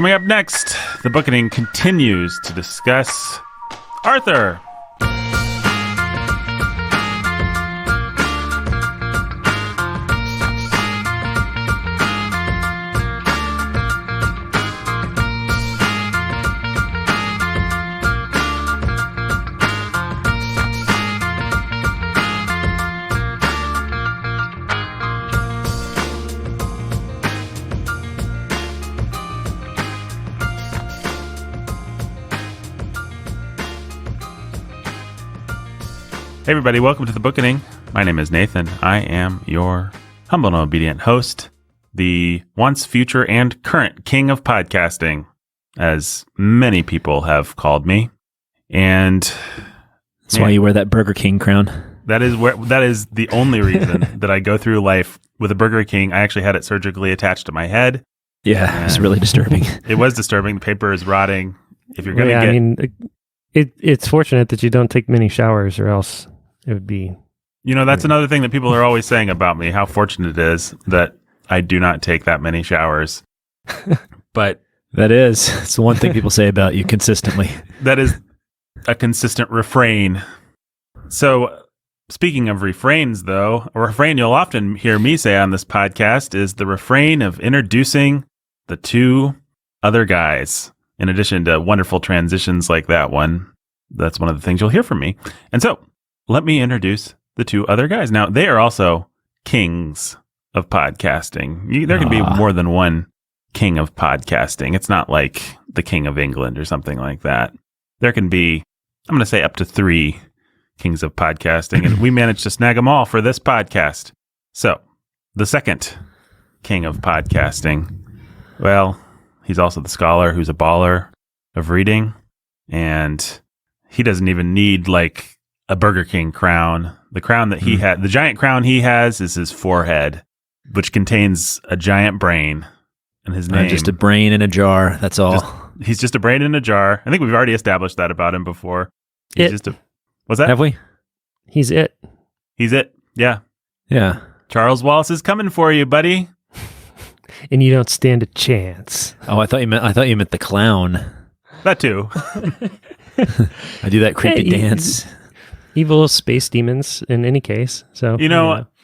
Coming up next, the Bookening continues to discuss Arthur. Hey everybody, welcome to the Bookening. My name is Nathan. I am your humble and obedient host, the once, future, and current king of podcasting, as many people have called me. And that's why you wear that Burger King crown. That is the only reason that I go through life with a Burger King. I actually had it surgically attached to my head. Yeah, it's really disturbing. It was disturbing. The paper is rotting. If you're going to it's fortunate that you don't take many showers, or else it would be... that's another thing that people are always saying about me, how fortunate it is that I do not take that many showers. But it's the one thing people say about you consistently. That is a consistent refrain. So, speaking of refrains, though, a refrain you'll often hear me say on this podcast is the refrain of introducing the two other guys. In addition to wonderful transitions like that one, that's one of the things you'll hear from me. And so, let me introduce the two other guys. Now, they are also kings of podcasting. There can be more than one king of podcasting. It's not like the King of England or something like that. There can be, I'm going to say, up to 3 kings of podcasting, and we managed to snag them all for this podcast. So, the second king of podcasting, well, he's also the scholar who's a baller of reading, and he doesn't even need like a Burger King crown. The crown that he had, the giant crown he has, is his forehead, which contains a giant brain, and his name. Just a brain in a jar. That's all. He's just a brain in a jar. I think we've already established that about him before. What's that? Have we? He's it. He's it. Yeah. Yeah. Charles Wallace is coming for you, buddy. And you don't stand a chance. Oh, I thought you meant the clown. That too. I do that creepy dance. Evil space demons in any case. So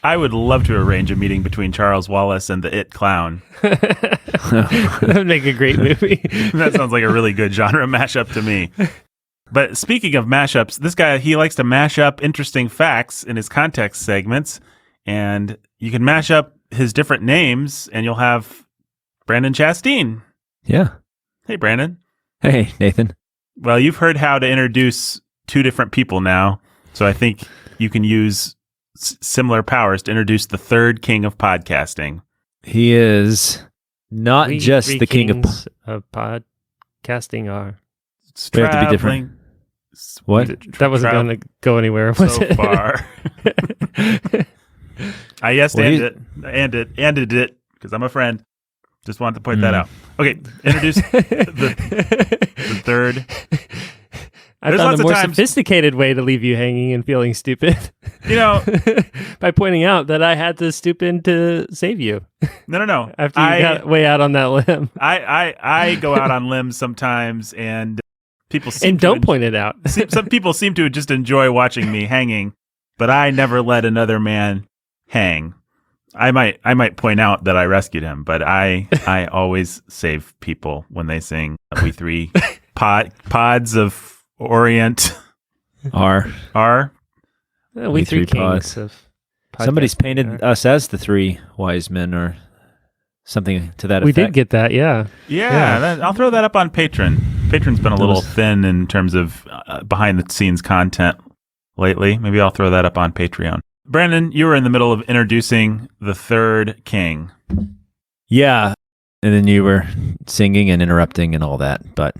I would love to arrange a meeting between Charles Wallace and the It Clown. That would make a great movie. That sounds like a really good genre mashup to me. But speaking of mashups, this guy, he likes to mash up interesting facts in his context segments, and you can mash up his different names, and you'll have Brandon Chasteen. Yeah. Hey, Brandon. Hey, Nathan. Well, you've heard how to introduce 2 different people now, so I think you can use similar powers to introduce the third king of podcasting. He is not just the king of podcasting are. We have to be different. What? That wasn't going to go anywhere, was it? So far. I ended it because I'm a friend. Just wanted to point that out. Okay, introduce the third. I found a more sophisticated way to leave you hanging and feeling stupid. By pointing out that I had to stoop in to save you. No. After you got way out on that limb. I go out on limbs sometimes, and people point it out. Some people seem to just enjoy watching me hanging, but I never let another man hang. I might point out that I rescued him, but I always save people when they sing "We Three Pods of Orient." We three kings of podcasting. Somebody's painted us as the 3 wise men, or something to that effect. We did get that, yeah. Yeah. I'll throw that up on Patreon. Patreon's been a little thin in terms of behind the scenes content lately. Maybe I'll throw that up on Patreon. Brandon, you were in the middle of introducing the third king. Yeah, and then you were singing and interrupting and all that, but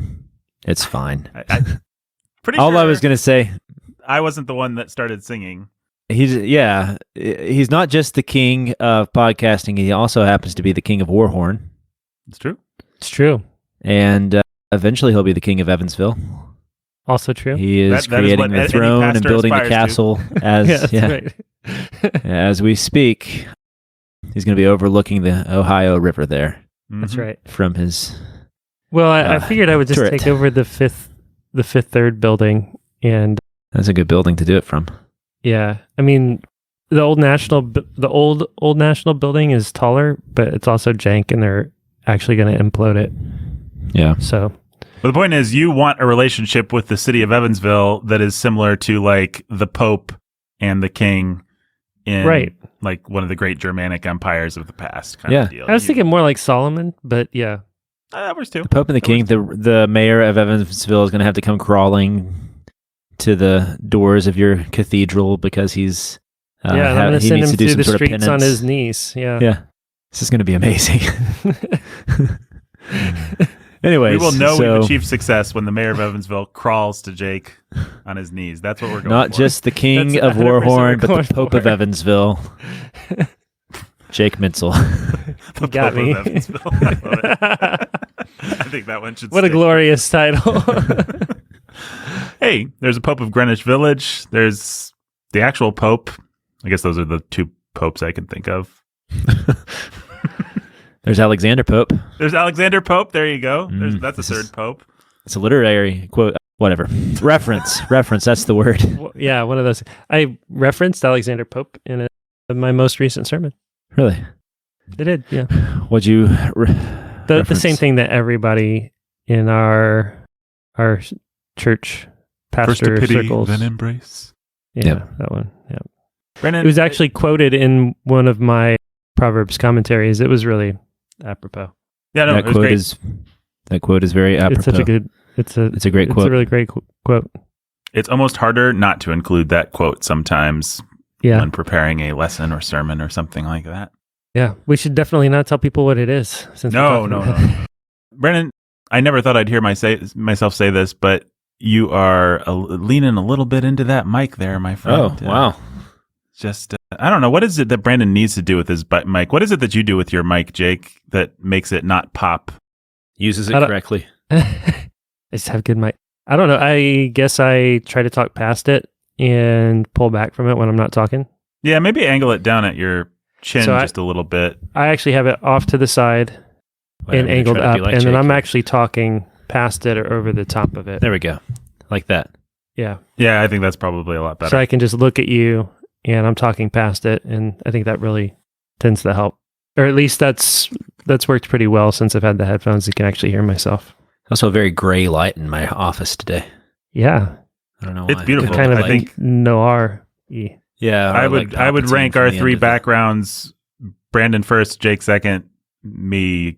it's fine. I was going to say, I wasn't the one that started singing. He's not just the king of podcasting. He also happens to be the king of Warhorn. It's true. It's true. And eventually he'll be the king of Evansville. Also true. He is creating the throne and building the castle as we speak. He's going to be overlooking the Ohio River there. That's right. From his Well, I figured I would just take over the fifth third building, and that's a good building to do it from. Yeah, I mean, the old national building is taller, but it's also jank, and they're actually going to implode it. Yeah. So, but the point is, you want a relationship with the city of Evansville that is similar to like the Pope and the King in like one of the great Germanic empires of the past. Kind of deal. I was thinking more like Solomon, but yeah. That works too. The Pope and the King, the mayor of Evansville is going to have to come crawling to the doors of your cathedral because he's I'm going to send him through the streets on his knees. Yeah. This is going to be amazing. Anyways, we will know we've achieved success when the mayor of Evansville crawls to Jake on his knees. That's what we're going Not for. just the King of Warhorn, but the Pope of Evansville. Jake Mintzel. The got Pope me. Of Evansville. I love it. I think that one should What stick. a glorious title. Hey, there's a Pope of Greenwich Village. There's the actual Pope. I guess those are the two popes I can think of. There's Alexander Pope. There's Alexander Pope. There you go. That's a third Pope. It's a literary quote. Whatever. Reference. That's the word. Yeah, one of those. I referenced Alexander Pope in my most recent sermon. Really? I did, yeah. What'd you the same thing that everybody in our church pastor First a pity, circles. then embrace. Yeah, that one. Yeah. Brennan, It was actually quoted in one of my Proverbs commentaries. It was really apropos. Yeah, no, that it was quote great. That quote is very apropos. It's such a good. It's a great quote. It's a really great quote. It's almost harder not to include that quote sometimes when preparing a lesson or sermon or something like that. Yeah, we should definitely not tell people what it is. No. Brennan, I never thought I'd hear myself say this, but you are leaning a little bit into that mic there, my friend. Oh, wow. Just, I don't know. What is it that Brandon needs to do with his mic? What is it that you do with your mic, Jake, that makes it not pop? Uses it correctly. I just have good mic. I don't know. I guess I try to talk past it and pull back from it when I'm not talking. Yeah, maybe angle it down at your chin just a little bit. I actually have it off to the side and angled up, and then I'm actually talking past it or over the top of it. There we go. Like that. Yeah. Yeah, I think that's probably a lot better. So I can just look at you and I'm talking past it, and I think that really tends to help. Or at least that's worked pretty well since I've had the headphones. I can actually hear myself. Also a very gray light in my office today. Yeah. I don't know why. It's beautiful. Kind of I think noir. Yeah. I would rank our three backgrounds: Brandon first, Jake second, me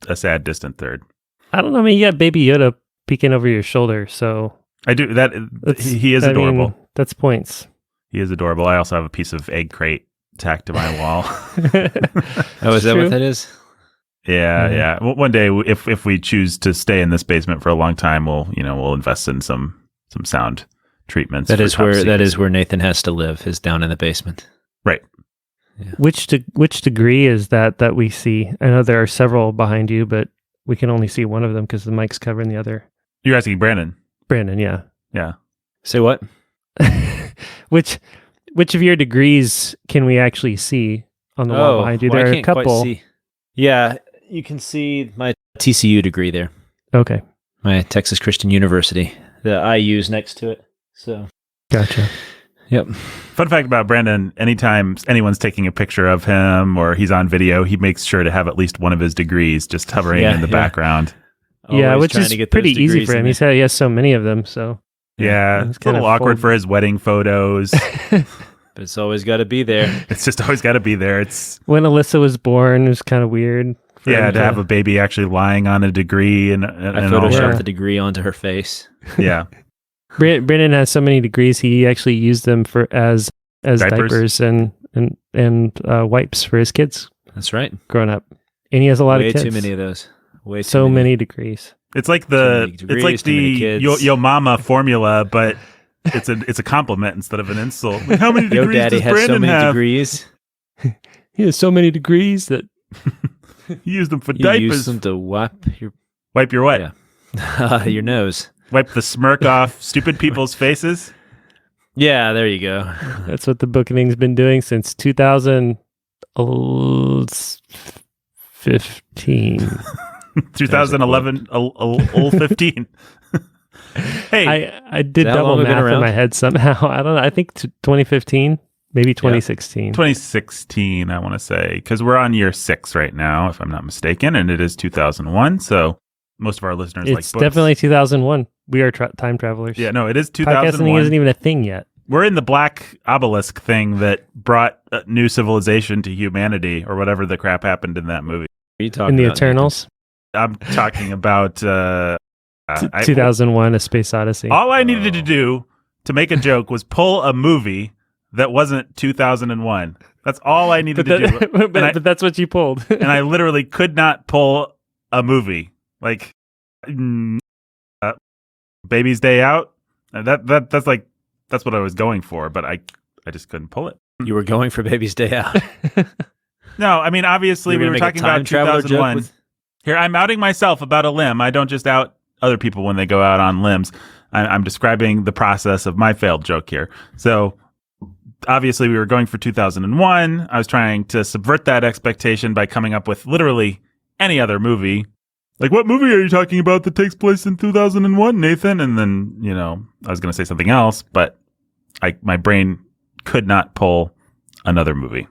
a sad distant third. I don't know. I mean, you got Baby Yoda peeking over your shoulder, so I do that. He is adorable. That's points. He is adorable. I also have a piece of egg crate tacked to my wall. Oh, is that what that is? Yeah. Well, one day, if we choose to stay in this basement for a long time, we'll invest in some sound treatments. That is where Nathan has to live, is down in the basement. Right. Yeah. Which degree is that we see? I know there are several behind you, but we can only see one of them because the mic's covering the other. You're asking Brandon. Brandon, yeah. Yeah. Say what? Which of your degrees can we actually see on the wall behind you? There are a couple. Yeah, you can see my TCU degree there. Okay. My Texas Christian University. The IU's next to it. So. Gotcha. Yep. Fun fact about Brandon, anytime anyone's taking a picture of him or he's on video, he makes sure to have at least one of his degrees just hovering in the background. Yeah, which is pretty easy for him. He said he has so many of them, so. Yeah, it's a little awkward for his wedding photos. But it's always got to be there. It's just always got to be there. It's when Alyssa was born, it was kind of weird. To have a baby actually lying on a degree and I photoshopped the degree onto her face. Yeah. Brandon has so many degrees. He actually used them as diapers and wipes for his kids. That's right. Growing up, and he has a lot of kids. Way too many of those. So many degrees. It's like the Yo Mama formula, but it's a compliment instead of an insult. Like, how many degrees Daddy does has Brandon so many have? degrees. He has so many degrees that he used them for diapers. You use them to wipe your what? Yeah. Your nose. Wipe the smirk off stupid people's faces. Yeah, there you go. That's what the Bookening's been doing since 2015. 2011, 15. Hey, I did double math in my head somehow. I don't know. I think 2015, maybe 2016. 2016, I want to say, because we're on year 6 right now, if I'm not mistaken, and it is 2001. So most of our listeners like books. It's definitely 2001. We are time travelers. Yeah, no, it is 2001. Podcasting isn't even a thing yet. We're in the black obelisk thing that brought a new civilization to humanity, or whatever the crap happened in that movie. Are you talking in the about Eternals? I'm talking about 2001: A Space Odyssey. All I needed to do to make a joke was pull a movie that wasn't 2001. That's all I needed to do. But that's what you pulled. And I literally could not pull a movie like Baby's Day Out. That's what I was going for, but I just couldn't pull it. You were going for Baby's Day Out. No, I mean, obviously we were talking about 2001. Here, I'm outing myself about a limb. I don't just out other people when they go out on limbs. I'm describing the process of my failed joke here. So obviously we were going for 2001. I was trying to subvert that expectation by coming up with literally any other movie. Like, what movie are you talking about that takes place in 2001, Nathan? And then, I was going to say something else, but my brain could not pull another movie.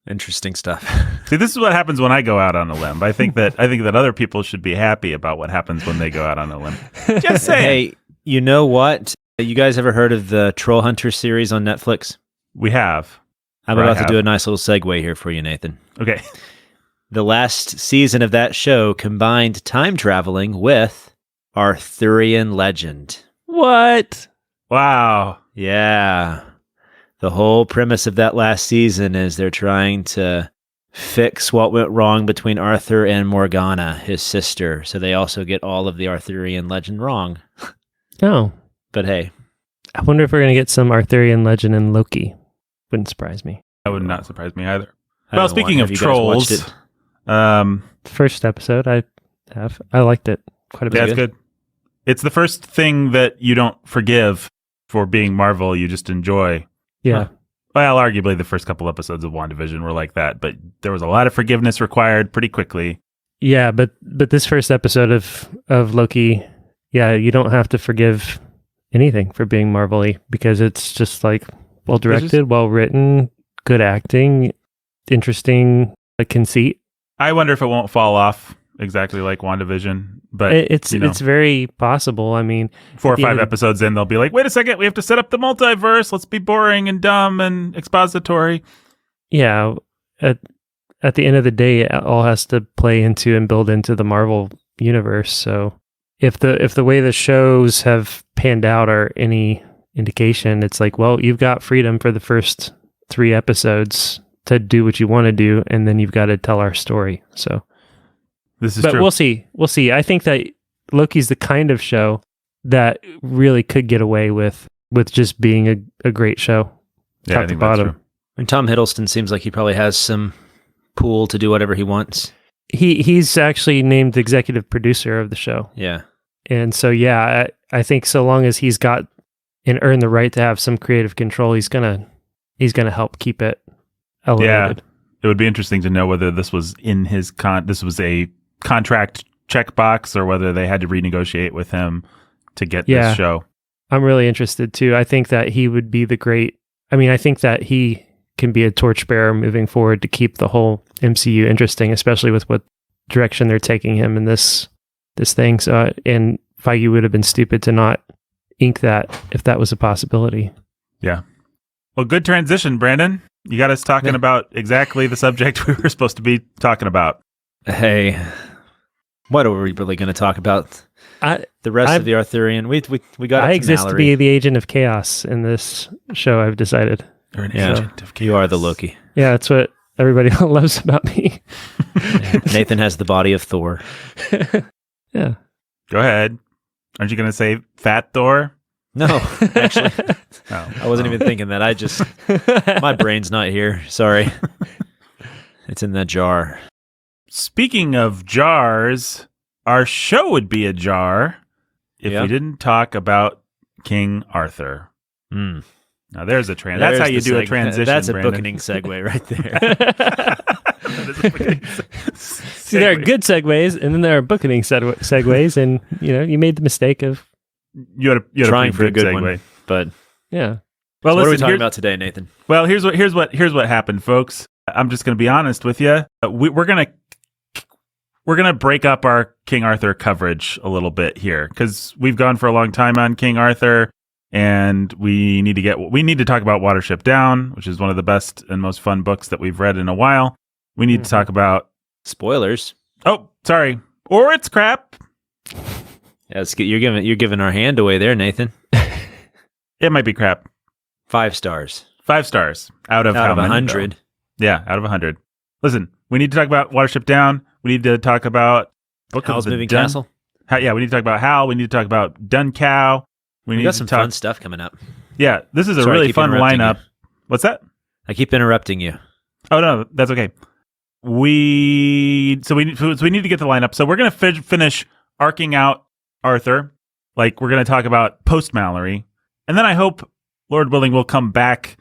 Interesting stuff. See, this is what happens when I go out on a limb. I think that other people should be happy about what happens when they go out on a limb. Just saying. Hey, you know what? You guys ever heard of the Troll Hunter series on Netflix? We have. I'm about to do a nice little segue here for you, Nathan. Okay. The last season of that show combined time traveling with Arthurian legend. What? Wow. Yeah. The whole premise of that last season is they're trying to fix what went wrong between Arthur and Morgana, his sister. So they also get all of the Arthurian legend wrong. Oh. But hey. I wonder if we're going to get some Arthurian legend in Loki. Wouldn't surprise me. That would not surprise me either. Well, speaking of trolls, first episode I liked it quite a bit. That's good. It's the first thing that you don't forgive for being Marvel, you just enjoy. Yeah. Well, arguably the first couple episodes of WandaVision were like that, but there was a lot of forgiveness required pretty quickly. Yeah, but this first episode of Loki, yeah, you don't have to forgive anything for being Marvel-y because it's just like well directed, well written, good acting, interesting conceit. I wonder if it won't fall off exactly like WandaVision, but it's very possible. I mean, 4 or 5 episodes in, they'll be like, "Wait a second, we have to set up the multiverse. Let's be boring and dumb and expository." Yeah, at the end of the day, it all has to play into and build into the Marvel universe. So, if the way the shows have panned out are any indication, it's like, well, you've got freedom for the first 3 episodes to do what you want to do, and then you've got to tell our story. So this is true. We'll see. I think that Loki's the kind of show that really could get away with just being a great show, top to bottom. And Tom Hiddleston seems like he probably has some pool to do whatever he wants. He's actually named executive producer of the show. Yeah. And so, yeah, I think so long as he's got and earned the right to have some creative control, he's gonna help keep it elevated. Yeah. It would be interesting to know whether this was in his this was a contract checkbox or whether they had to renegotiate with him to get this show. I'm really interested too. I think that he would be I think that he can be a torchbearer moving forward to keep the whole MCU interesting, especially with what direction they're taking him in this thing. So, and Feige would have been stupid to not ink that if that was a possibility. Yeah. Well, good transition, Brandon. You got us talking about exactly the subject we were supposed to be talking about. Hey, what are we really going to talk about? The rest of the Arthurian. We got. I exist to be the agent of chaos in this show. I've decided. You're an agent of chaos. You are the Loki. Yeah, that's what everybody loves about me. Nathan has the body of Thor. Yeah. Go ahead. Aren't you going to say Fat Thor? No, actually. I wasn't even thinking that. My brain's not here. Sorry. It's in that jar. Speaking of jars, our show would be a jar if we didn't talk about King Arthur. Now there's a That's how you do a transition, That's a Brandon. Bookening segue right there. that is a bookening See, there are good segues, and then there are bookening segues, and you made the mistake of You had a trying pretty for a good segue. one. But yeah. Well, so what are we listen, talking about today, Nathan? Well, here's what happened, folks. I'm just going to be honest with you. We're gonna break up our King Arthur coverage a little bit here because we've gone for a long time on King Arthur, and we need to talk about Watership Down, which is one of the best and most fun books that we've read in a while. We need to talk about Spoilers. Oh, sorry, or it's crap. Yeah, you're giving our hand away there, Nathan. It might be crap. 5 stars. 5 stars out of how many, 100. though? Yeah, out of 100. Listen, we need to talk about Watership Down. We need to talk about Howl's Moving Castle. We need to talk about Hal. We need to talk about Dun Cow. We got some fun stuff coming up. Yeah, this is a Sorry, I really keep fun interrupting lineup. you. What's that? I keep interrupting you. Oh no, that's okay. We need to get the lineup. So we're gonna finish arcing out Arthur. Like we're gonna talk about post-Mallory, and then I hope, Lord willing, we'll come back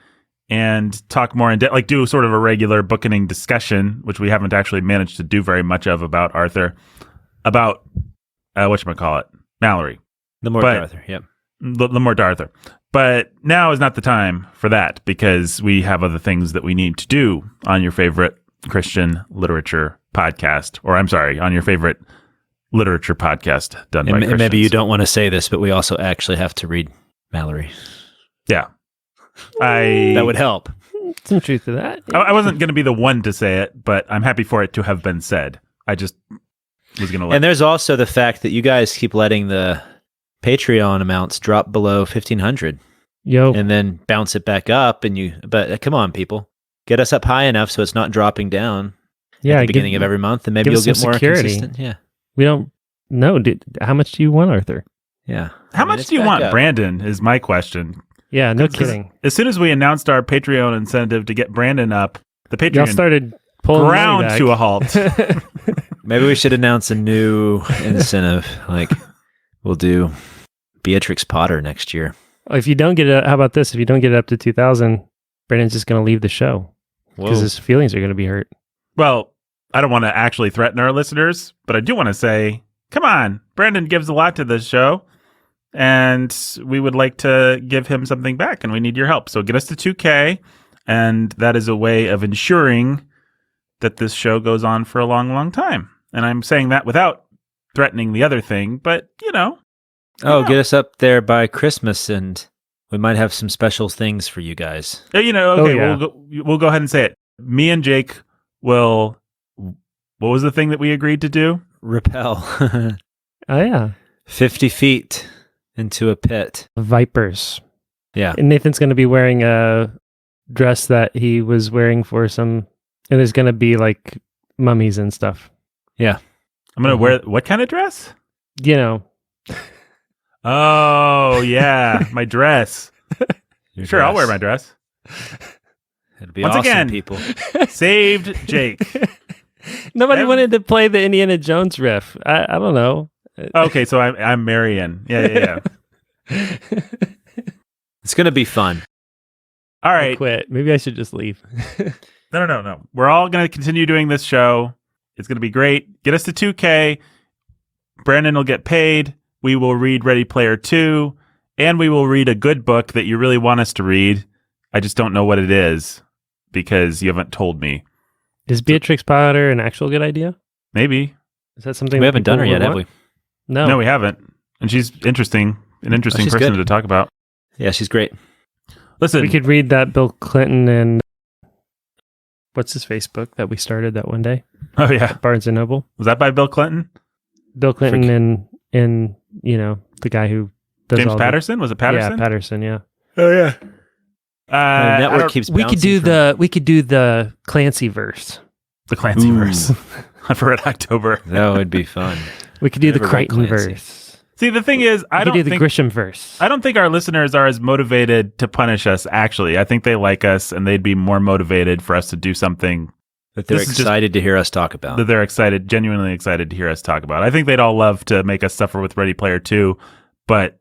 and talk more in depth, like do sort of a regular bookening discussion, which we haven't actually managed to do very much of about Arthur, about whatchamacallit, Mallory. The more Arthur, yep. The more Arthur. But now is not the time for that because we have other things that we need to do on your favorite Christian literature podcast, or I'm sorry, on your favorite literature podcast done by Christians. And maybe you don't want to say this, but we also actually have to read Mallory. Yeah. That would help. Some truth to that. I wasn't going to be the one to say it, but I'm happy for it to have been said. I just was going to let. And there's also the fact that you guys keep letting the Patreon amounts drop below 1,500. And then bounce it back up. But come on, people. Get us up high enough so it's not dropping down at the beginning of every month, and maybe you'll get more security. consistent. Yeah. We don't know. How much do you want, Arthur? Yeah. How much do you want, Brandon, is my question. Yeah, no kidding. As soon as we announced our Patreon incentive to get Brandon up, the Patreon y'all started pulling ground to a halt. Maybe we should announce a new incentive. Like we'll do Beatrix Potter next year. If you don't get it, how about this? If you don't get it up to 2,000, Brandon's just going to leave the show because his feelings are going to be hurt. Well, I don't want to actually threaten our listeners, but I do want to say, come on, Brandon gives a lot to this show, and we would like to give him something back, and we need your help. So get us to 2K, and that is a way of ensuring that this show goes on for a long, long time. And I'm saying that without threatening the other thing, but, get us up there by Christmas, and we might have some special things for you guys. We'll go ahead and say it. Me and Jake will. What was the thing that we agreed to do? Rappel. Oh yeah, 50 feet into a pit. Vipers. Yeah, and Nathan's going to be wearing a dress that he was wearing for some, and there's going to be like mummies and stuff. Yeah, I'm going to wear what kind of dress? Oh, yeah, my dress. Sure, dress. I'll wear my dress. It'll be Once awesome, again, people. Saved Jake. Nobody wanted to play the Indiana Jones riff. I don't know. Okay, so I'm Marion. Yeah. It's going to be fun. All right. I quit. Maybe I should just leave. No. We're all going to continue doing this show. It's going to be great. Get us to 2K. Brandon will get paid. We will read Ready Player 2, and we will read a good book that you really want us to read. I just don't know what it is because you haven't told me. Is Beatrix Potter an actual good idea? Maybe. Is that something we haven't done her yet, have we? No, we haven't. And she's an interesting person good. to talk about. Yeah, she's great. Listen, we could read that Bill Clinton and what's his Facebook that we started that one day. Oh yeah, Barnes and Noble. Was that by Bill Clinton? Bill Clinton and the guy who does James Patterson. Was it Patterson? Yeah, Patterson. Yeah. Oh yeah. The network keeps. We could do the Clancy verse. The Clancy verse for Red October. That would be fun. We could do the Crichton verse. See, the thing is, I don't do the Grisham verse. I don't think our listeners are as motivated to punish us. Actually, I think they like us, and they'd be more motivated for us to do something that they're excited to hear us talk about. That they're genuinely excited to hear us talk about. I think they'd all love to make us suffer with Ready Player 2, but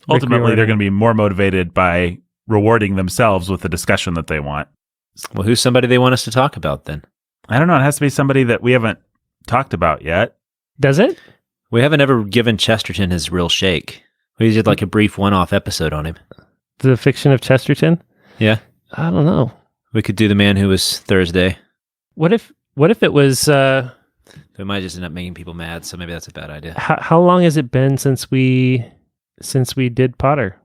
ultimately they're going to be more motivated by rewarding themselves with the discussion that they want. Well, who's somebody they want us to talk about then? I don't know. It has to be somebody that we haven't talked about yet. Does it? We haven't ever given Chesterton his real shake. We did like a brief one-off episode on him. The fiction of Chesterton? Yeah. I don't know. We could do The Man Who Was Thursday. What if it was... We might just end up making people mad, so maybe that's a bad idea. How long has it been since we did Potter?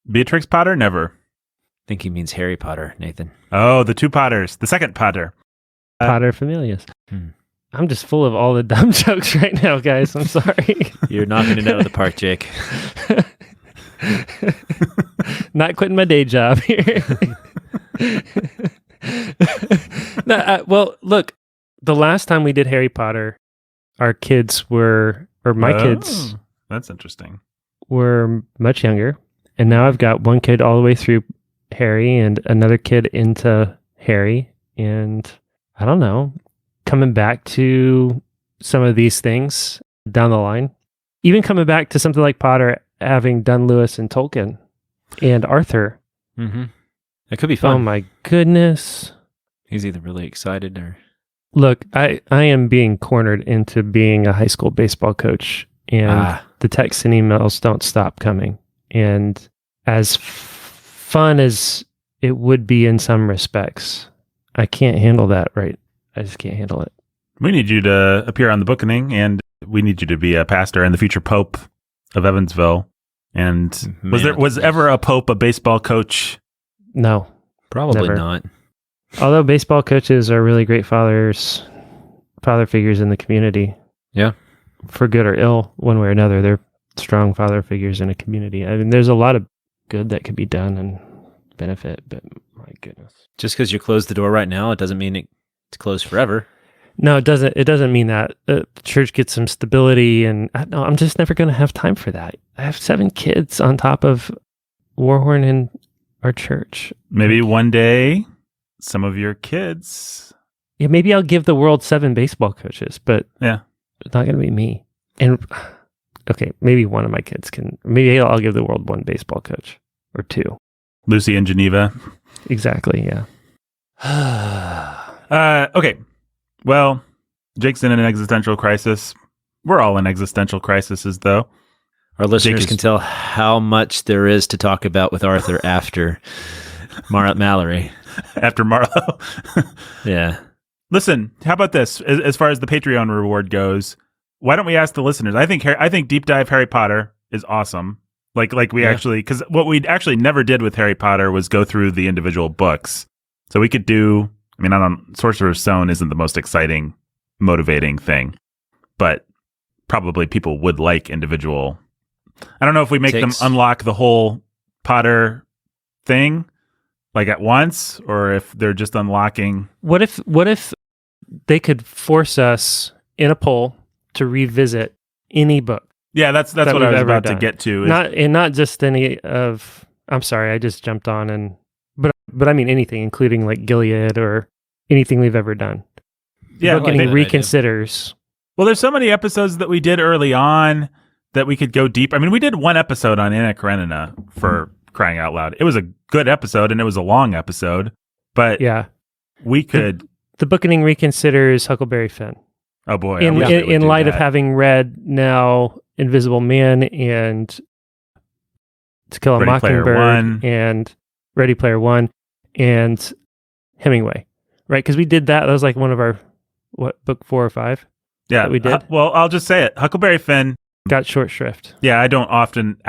Beatrix Potter? Never. I think he means Harry Potter, Nathan. Oh, the two Potters. The second Potter. Potter Familius. I'm just full of all the dumb jokes right now, guys. I'm sorry. You're knocking it out of the park, Jake. Not quitting my day job here. No, well, look, the last time we did Harry Potter, our kids were, or my kids. That's interesting. Were much younger. And now I've got one kid all the way through Harry and another kid into Harry. And I don't know, coming back to some of these things down the line, even coming back to something like Potter, having done Lewis and Tolkien and Arthur. Mm-hmm. That could be fun. Oh my goodness. He's either really excited or... Look, I am being cornered into being a high school baseball coach, and the texts and emails don't stop coming. And as fun as it would be in some respects, I can't handle that, right? I just can't handle it. We need you to appear on the Bookening, and we need you to be a pastor and the future pope of Evansville. And was ever a pope a baseball coach? No. Probably never. Not. Although baseball coaches are really great father figures in the community. Yeah. For good or ill, one way or another, they're strong father figures in a community. I mean, there's a lot of good that could be done and benefit, but my goodness. Just because you close the door right now, it doesn't mean it's closed forever. No, it doesn't. It doesn't mean that. The church gets some stability, and no, I'm just never going to have time for that. I have 7 kids on top of Warhorn and our church. Maybe one day, some of your kids. Yeah, maybe I'll give the world 7 baseball coaches, but yeah, it's not going to be me. And okay, maybe one of my kids can. Maybe I'll give the world 1 baseball coach or 2. Lucy in Geneva. Exactly. Yeah. Okay. Well, Jake's in an existential crisis. We're all in existential crises, though. Our listeners can tell how much there is to talk about with Arthur after Mallory. After Marlowe. Yeah. Listen, how about this? As far as the Patreon reward goes, why don't we ask the listeners? I think Deep Dive Harry Potter is awesome. Like we actually, because what we actually never did with Harry Potter was go through the individual books. So we could do, I mean, Sorcerer's Stone isn't the most exciting, motivating thing, but probably people would like individual. I don't know if we make them unlock the whole Potter thing like at once, or if they're just unlocking. What if they could force us in a poll to revisit any book? Yeah, that's what I was about to get to. Not just any of. I'm sorry, I just jumped on but I mean anything, including like Gilead or anything we've ever done. Yeah, Bookening reconsiders. Well, there's so many episodes that we did early on that we could go deep. I mean, we did one episode on Anna Karenina for crying out loud. It was a good episode and it was a long episode, but yeah, we could. The Bookening reconsiders Huckleberry Finn. Oh boy! In light of having read now Invisible Man and To Kill a Mockingbird and Ready Player One and Hemingway, right? Because we did that. That was like one of our book 4 or 5. Yeah, that we did. Well, I'll just say it. Huckleberry Finn got short shrift. Yeah, I don't often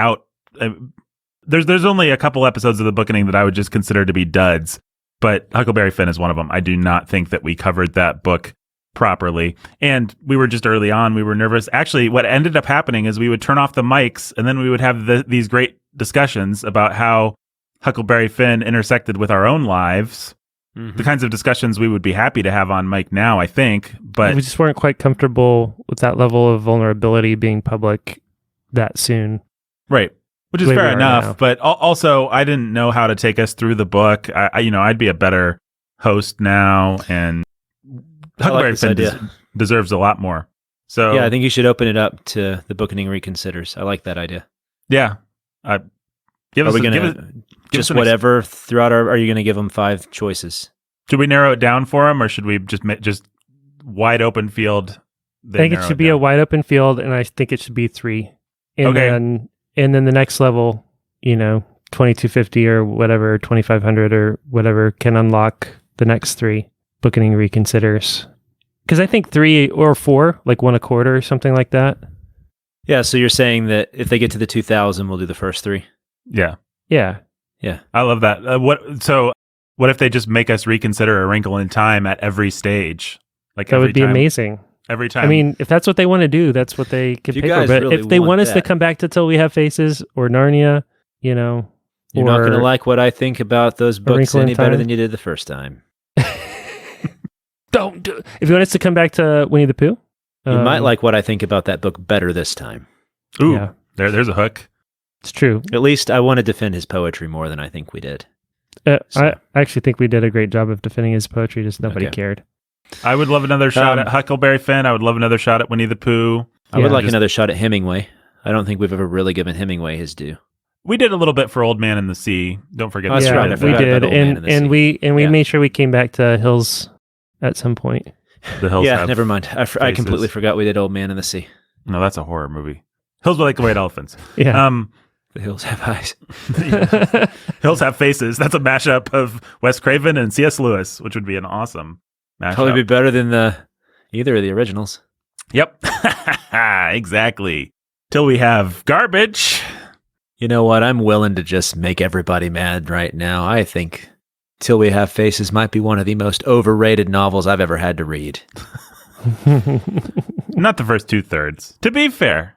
There's only a couple episodes of the Bookening that I would just consider to be duds, but Huckleberry Finn is one of them. I do not think that we covered that book properly, and we were just early on. We were nervous. Actually, what ended up happening is we would turn off the mics, and then we would have these great discussions about how Huckleberry Finn intersected with our own lives. Mm-hmm. The kinds of discussions we would be happy to have on mic now, I think, but we just weren't quite comfortable with that level of vulnerability being public that soon. Right. Which is fair enough, but also I didn't know how to take us through the book. I'd be a better host now, and Huckleberry Finn deserves a lot more. So yeah, I think you should open it up to the Bookening reconsiders. I like that idea. Yeah, give us whatever throughout our. Are you going to give them 5 choices? Should we narrow it down for them, or should we just wide open field. I think it should be a wide open field, and I think it should be 3. And then the next level, 2250 or whatever, 2500 or whatever can unlock the next 3 Bookening reconsiders. Because I think 3 or 4, like 1 a quarter or something like that. Yeah, so you're saying that if they get to the 2000, we'll do the first 3? Yeah. Yeah. Yeah. I love that. What if they just make us reconsider A Wrinkle in Time at every stage? Like that would be amazing. Every time. I mean, if that's what they want to do, that's what they could pay for. But really if they want us that, to come back to Till We Have Faces or Narnia, you're not going to like what I think about those books any better than you did the first time. Don't do. If you want us to come back to Winnie the Pooh, you might like what I think about that book better this time. Ooh, yeah. There's a hook. It's true. At least I want to defend his poetry more than I think we did. I actually think we did a great job of defending his poetry, just nobody cared. I would love another shot at Huckleberry Finn. I would love another shot at Winnie the Pooh. I would like another shot at Hemingway. I don't think we've ever really given Hemingway his due. We did a little bit for Old Man in the Sea. Don't forget. That's right. We did, and we made sure we came back to Hills at some point. The Hills. Yeah, never mind. I completely forgot we did Old Man in the Sea. No, that's a horror movie. Hills Are Like the White Elephants. Yeah. The Hills Have Eyes. Hills Have Faces. That's a mashup of Wes Craven and C.S. Lewis, which would be an awesome mashup. Probably be better than either of the originals. Yep. Exactly. Till we have garbage. You know what? I'm willing to just make everybody mad right now. I think Till We Have Faces might be one of the most overrated novels I've ever had to read. Not the first 2/3. To be fair,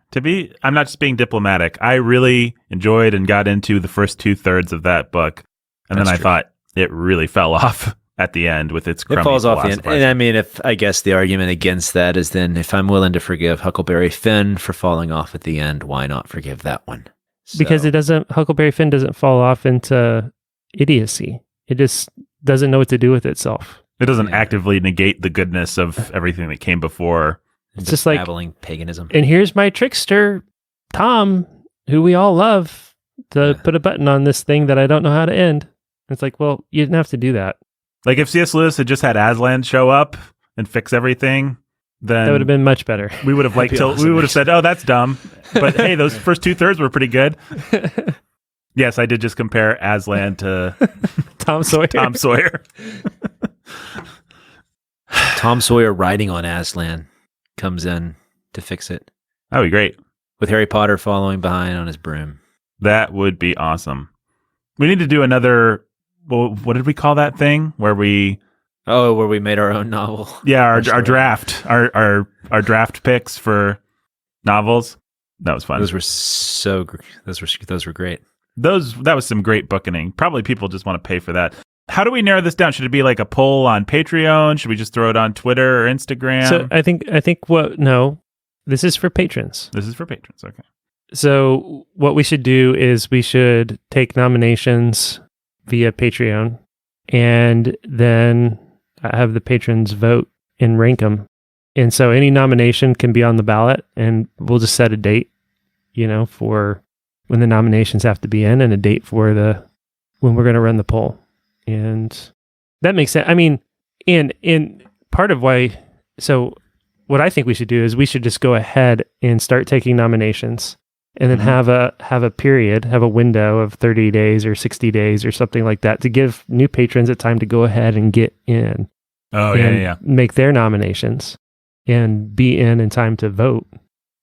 I'm not just being diplomatic. I really enjoyed and got into the first 2/3 of that book. And then I thought it really fell off at the end with its crummy It falls off the end. philosophizing. And I mean, I guess the argument against that is then if I'm willing to forgive Huckleberry Finn for falling off at the end, why not forgive that one? Because Huckleberry Finn doesn't fall off into idiocy. It just doesn't know what to do with itself. It doesn't actively negate the goodness of everything that came before. It's just like babbling paganism. And here's my trickster, Tom, who we all love, to put a button on this thing that I don't know how to end. It's like, well, you didn't have to do that. Like if C.S. Lewis had just had Aslan show up and fix everything, then that would have been much better. We would have we would have said, "Oh, that's dumb." But hey, those first 2/3 were pretty good. Yes, I did just compare Aslan to Tom Sawyer. Tom Sawyer. Tom Sawyer riding on Aslan comes in to fix it. That would be great. With Harry Potter following behind on his broom. That would be awesome. We need to do another, well, what did we call that thing? Where we made our own novel. Yeah, our draft. Our draft picks for novels. That was fun. Those were great. That was some great bookening. Probably people just want to pay for that. How do we narrow this down? Should it be like a poll on Patreon? Should we just throw it on Twitter or Instagram? So I think this is for patrons. This is for patrons. Okay. So what we should do is we should take nominations via Patreon and then have the patrons vote and rank them. And so any nomination can be on the ballot, and we'll just set a date, for when the nominations have to be in, and a date for when we're going to run the poll. And that makes sense. I mean, in part of why, so what I think we should do is we should just go ahead and start taking nominations and then have a window of 30 days or 60 days or something like that to give new patrons a time to go ahead and get in. Oh, yeah. Make their nominations and be in time to vote.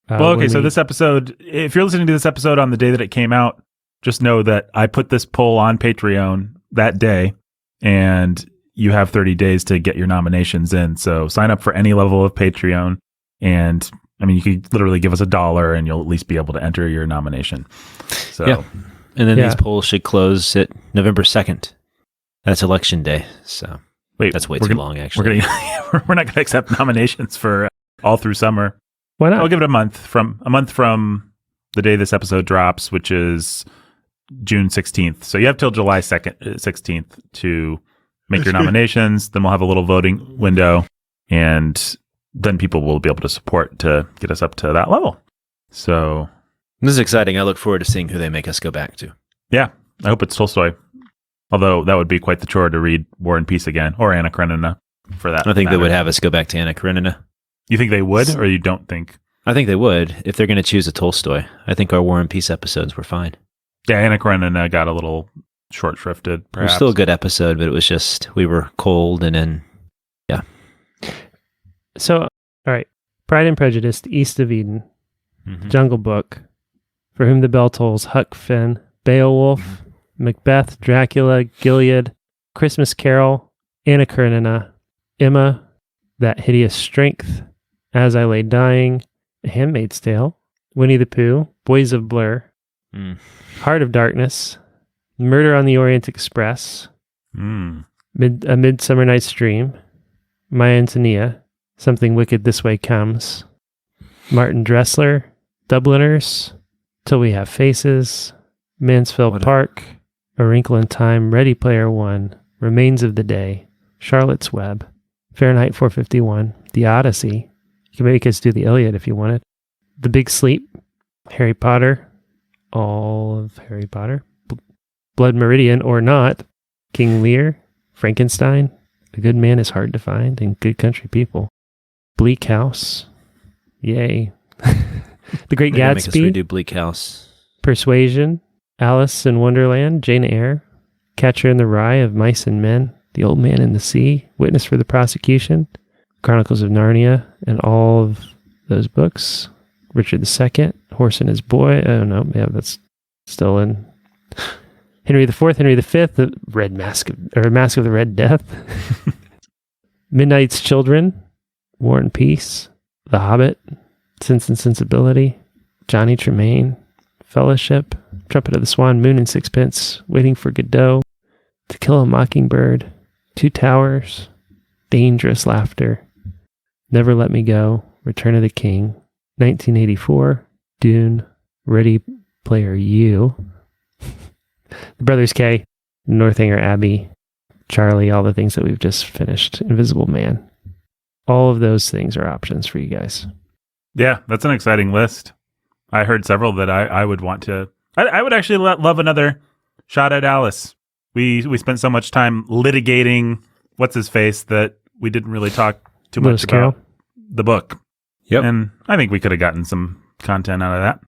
So this episode, if you're listening to this episode on the day that it came out, just know that I put this poll on Patreon that day, and you have 30 days to get your nominations in. So sign up for any level of Patreon, and I mean, you could literally give us $1 and you'll at least be able to enter your nomination. So, yeah. And then these polls should close at November 2nd. That's election day. So wait, that's way too long, actually. We're not going to accept nominations for all through summer. Why not? I'll give it a month from the day this episode drops, which is June 16th. So you have till July 16th to make your nominations. Then we'll have a little voting window, and then people will be able to support to get us up to that level. So this is exciting. I look forward to seeing who they make us go back to. Yeah, I hope it's Tolstoy. Although that would be quite the chore to read War and Peace again, or Anna Karenina. for that. I think they matter. would have us go back to Anna Karenina. You think they would, or you don't think? I think they would if they're going to choose a Tolstoy. I think our War and Peace episodes were fine. Yeah, Anna Karenina got a little short shrifted. It was still a good episode, but it was just we were cold and then, yeah. So, all right. Pride and Prejudice, East of Eden, Jungle Book, For Whom the Bell Tolls, Huck Finn, Beowulf, Macbeth, Dracula, Gilead, Christmas Carol, Anna Karenina, Emma, That Hideous Strength, As I Lay Dying, A Handmaid's Tale, Winnie the Pooh, Boys of Blur, Heart of Darkness, Murder on the Orient Express, A Midsummer Night's Dream, My Antonia, Something Wicked This Way Comes, Martin Dressler, Dubliners, Till We Have Faces, Mansfield Park, A Wrinkle in Time, Ready Player One, Remains of the Day, Charlotte's Web, Fahrenheit 451, The Odyssey. You can make us do the Iliad if you wanted. The Big Sleep, Harry Potter, all of Harry Potter, Blood Meridian or Not, King Lear, Frankenstein, A Good Man is Hard to Find, and Good Country People. Bleak House, yay. The Great Make us Gatsby, redo Bleak House. Persuasion, Alice in Wonderland, Jane Eyre, Catcher in the Rye of Mice and Men, The Old Man in the Sea, Witness for the Prosecution, Chronicles of Narnia, and all of those books. Richard II, Horse and His Boy. I don't know. Yeah, that's still in. Henry IV, Henry V, the Red Mask Mask of the Red Death. Midnight's Children, War and Peace, The Hobbit, Sense and Sensibility, Johnny Tremaine, Fellowship, Trumpet of the Swan, Moon and Sixpence, Waiting for Godot, To Kill a Mockingbird, Two Towers, Dangerous Laughter, Never Let Me Go, Return of the King, 1984, Dune, Ready Player U, The Brothers K, Northanger Abbey, Charlie, all the things that we've just finished, Invisible Man. All of those things are options for you guys. Yeah, that's an exciting list. I heard several that I would want to. I would actually love another shot at Alice. We spent so much time litigating what's his face that we didn't really talk too much about the book. Yep. And I think we could have gotten some content out of that.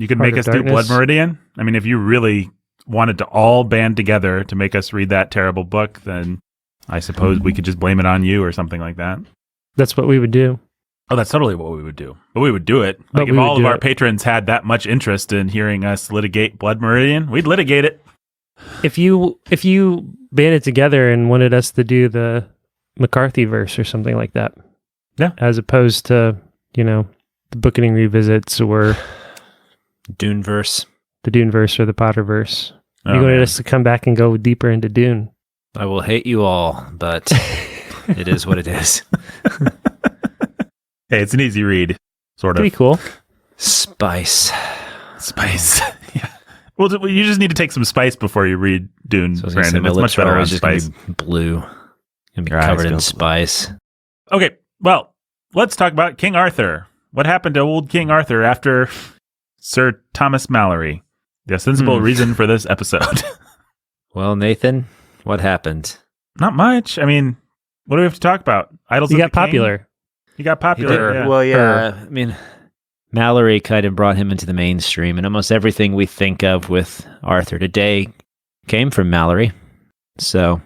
You could Heart make of us do Darkness. Blood Meridian. I mean, if you really wanted to all band together to make us read that terrible book, then I suppose we could just blame it on you or something like that. That's what we would do. Oh, that's totally what we would do. But we would do it. Like if all of our patrons had that much interest in hearing us litigate Blood Meridian, we'd litigate it. If you banded together and wanted us to do the McCarthy verse or something like that. Yeah. As opposed to, the Bookening revisits or Dune verse. the Dune verse or the Potter verse. Oh, You wanted man. us to come back and go deeper into Dune. I will hate you all, but it is what it is. Hey, it's an easy read, sort of. Pretty cool. Spice. Spice. Yeah. Well, you just need to take some spice before you read Dune, So I was gonna say, Brandon. my It's much lips are better on always just gonna spice. be blue. Gonna be Your eyes covered go in blue. spice. Okay, well, let's talk about King Arthur. What happened to old King Arthur after Sir Thomas Mallory? The ostensible reason for this episode. Well, Nathan, what happened? Not much. I mean, what do we have to talk about? Idols He of got the King? popular. He got popular. Yeah. Well, yeah. I mean, Mallory kind of brought him into the mainstream, and almost everything we think of with Arthur today came from Mallory. So,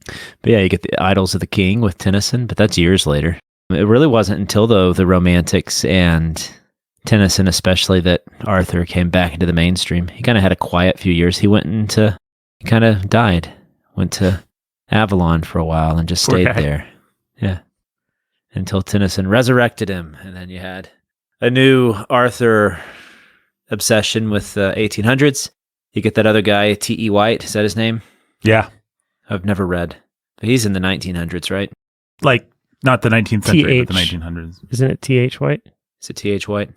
but yeah, you get the Idols of the King with Tennyson, but that's years later. It really wasn't until the Romantics and Tennyson especially that Arthur came back into the mainstream. He kind of had a quiet few years. He kind of died, went to Avalon for a while and just Poor stayed guy. there. Yeah. Until Tennyson resurrected him. And then you had a new Arthur obsession with the 1800s. You get that other guy, T.E. White. Is that his name? Yeah. I've never read. But he's in the 1900s, right? Like, not the 19th century, but the TH. 1900s. Isn't it T.H. White? Is it T.H. White?